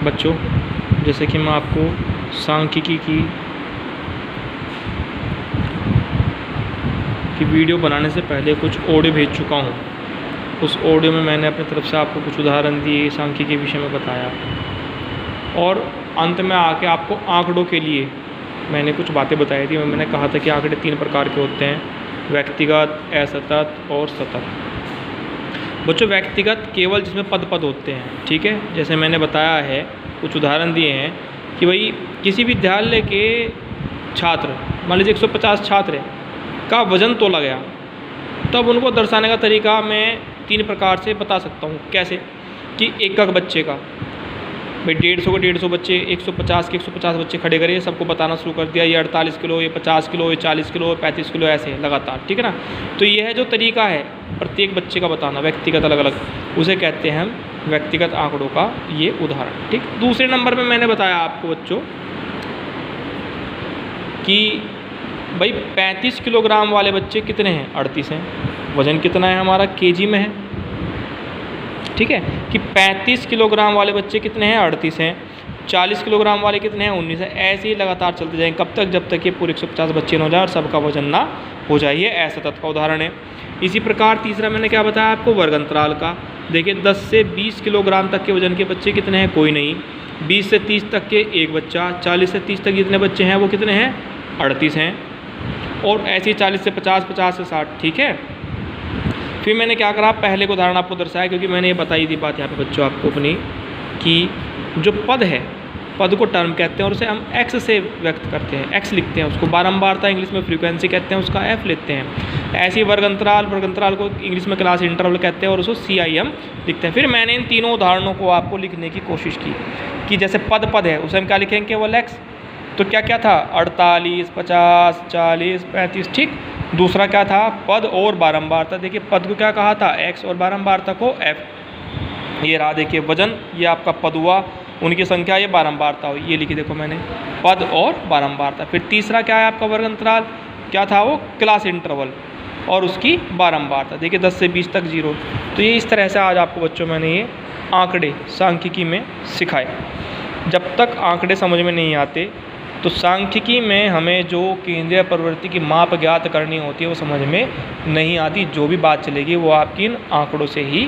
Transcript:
बच्चों, जैसे कि मैं आपको सांख्यिकी की वीडियो बनाने से पहले कुछ ऑडियो भेज चुका हूँ। उस ऑडियो में मैंने अपनी तरफ से आपको कुछ उदाहरण दिए, सांख्यिकी के विषय में बताया, और अंत में आके आपको आंकड़ों के लिए मैंने कुछ बातें बताई थी। मैंने कहा था कि आंकड़े 3 प्रकार के होते हैं, व्यक्तिगत, असतत और सतत। बच्चों, व्यक्तिगत केवल जिसमें पद पद होते हैं, ठीक है। जैसे मैंने बताया है, कुछ उदाहरण दिए हैं कि भाई किसी विद्यालय के छात्र, मान लीजिए 150 छात्र हैं, का वज़न तोला गया, तब उनको दर्शाने का तरीका मैं 3 प्रकार से बता सकता हूँ। कैसे कि एक बच्चे का, भाई 150 के 150 बच्चे, 150 के 150 बच्चे खड़े करिए, सबको बताना शुरू कर दिया, ये 48 किलो, ये 50 किलो, ये 40 किलो, 35 किलो, ऐसे लगातार, ठीक है ना। तो यह है जो तरीका है प्रत्येक बच्चे का बताना, व्यक्तिगत अलग अलग, उसे कहते हैं हम व्यक्तिगत आंकड़ों का ये उदाहरण, ठीक। दूसरे नंबर में मैंने बताया आपको बच्चों कि भाई 35 किलोग्राम वाले बच्चे कितने हैं, 38 हैं। वज़न कितना है हमारा, केजी में है, ठीक है। कि 35 किलोग्राम वाले बच्चे कितने हैं, 38 हैं। 40 किलोग्राम वाले कितने हैं, 19 है। ऐसे ही लगातार चलते जाएंगे, कब तक, जब तक ये पूरे 150 बच्चे न हो जाए और सबका वजन ना हो जाए। ये असतत का उदाहरण है। इसी प्रकार तीसरा मैंने क्या बताया आपको, वर्ग अंतराल का। देखिए 10 से 20 किलोग्राम तक के वजन के बच्चे कितने हैं, कोई नहीं। 20 से 30 तक के एक बच्चा। 40 से 30 तक जितने बच्चे हैं वो कितने हैं, 38 हैं। और ऐसे ही 40 से 50, 50 से 60, ठीक है। फिर मैंने क्या करा, पहले को उदाहरण आपको दर्शाया, क्योंकि मैंने ये बताई थी बात यहाँ पे बच्चों आपको अपनी, कि जो पद है, पद को टर्म कहते हैं और उसे हम एक्स से व्यक्त करते हैं, एक्स लिखते हैं उसको। बारंबारता इंग्लिश में फ्रीक्वेंसी कहते हैं, उसका एफ लेते हैं। ऐसे ही वर्ग अंतराल को इंग्लिश में क्लास इंटरवल कहते हैं और उसको CIM लिखते हैं। फिर मैंने इन तीनों उदाहरणों को आपको लिखने की कोशिश की कि जैसे पद है उसे हम क्या लिखेंगे, केवल एक्स। तो क्या क्या था, 48, 50, 40, 35, ठीक। दूसरा क्या था, पद और बारंबारता। देखिए पद को क्या कहा था, एक्स, और बारंबारता को एफ। ये रहा देखिए वजन, ये आपका पद हुआ, उनकी संख्या ये बारंबारता हुई, ये लिखी देखो मैंने, पद और बारंबारता। फिर तीसरा क्या है आपका वर्ग अंतराल, क्या था वो, क्लास इंटरवल और उसकी बारंबारता। देखिए 10 से 20 तक 0। तो ये इस तरह से आज आपको बच्चों मैंने ये आंकड़े सांख्यिकी में सिखाए। जब तक आंकड़े समझ में नहीं आते तो सांख्यिकी में हमें जो केंद्रीय प्रवृत्ति की माप ज्ञात करनी होती है वो समझ में नहीं आती। जो भी बात चलेगी वो आपकी इन आंकड़ों से ही